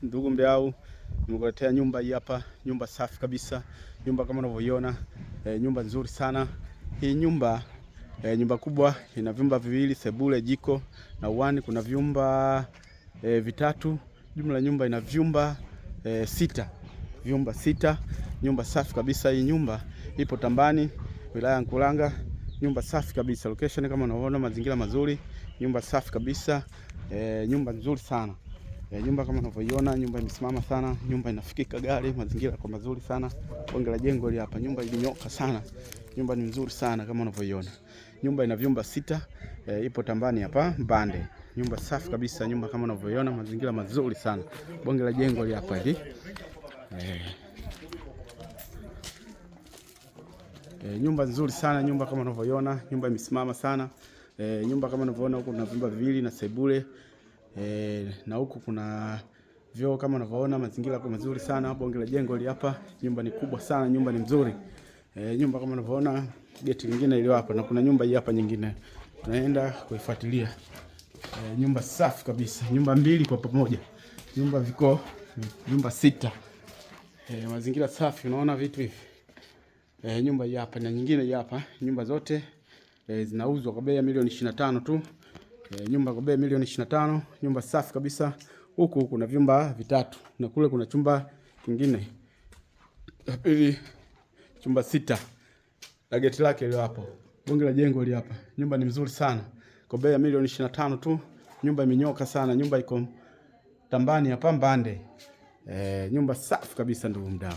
ndugu mdau, nimekuletea nyumba hii hapa, nyumba safi kabisa. Nyumba kama unavyoiona, nyumba nzuri sana. Hii nyumba nyumba kubwa, ina vyumba viwili, sebule, jiko na uani. Kuna vyumba vitatu. Jumla nyumba ina vyumba sita. Vyumba sita. Nyumba safi kabisa. Hii nyumba ipo Tambani, wilaya ya Nkulanga. Nyumba safi kabisa. Location kama unaona, mazingira mazuri. Nyumba safi kabisa. Nyumba nzuri sana. Nyumba kama unavyoiona, nyumba imesimama sana, nyumba inafikika gari, mazingira kwa mazuri sana. Bonge la jengo hili hapa, nyumba ilinyoka sana. Nyumba ni nzuri sana kama unavyoiona. Nyumba ina vyumba sita, ipo Tambani hapa Mbande. Nyumba safi kabisa, nyumba kama unavyoiona, mazingira mazuri sana. Bonge la jengo hili hapa hili. Nyumba nzuri sana, nyumba kama unavyoiona, nyumba imesimama sana. Nyumba kama unavyoona, huko kuna vyumba viwili na sebule. Na huku kuna vyoo kama unavyoona, mazingira kwa mazuri sana. Bonge la jengo hili hapa, nyumba ni kubwa sana, nyumba ni nzuri. Nyumba kama unavyoona, geti lingine ile hapa, na kuna nyumba hii hapa nyingine tunaenda kuifuatilia. Nyumba safi kabisa, nyumba mbili kwa pamoja, nyumba viko nyumba sita. Mazingira safi, unaona vitu hivi. Nyumba hii hapa na nyingine hii hapa, nyumba zote zinauzwa kwa bei ya milioni 25 tu. Nyumba kwa bei milioni 25, nyumba safi kabisa. Huku kuna vyumba vitatu na kule kuna chumba kingine. Pili chumba sita. Na geti lake ile hapo. Bonge la jengo ile hapa. Nyumba ni nzuri sana. Kwa bei ya milioni 25 tu. Nyumba imenyoka sana. Nyumba iko Tambani hapa Mbande. Nyumba safi kabisa ndugu mdau.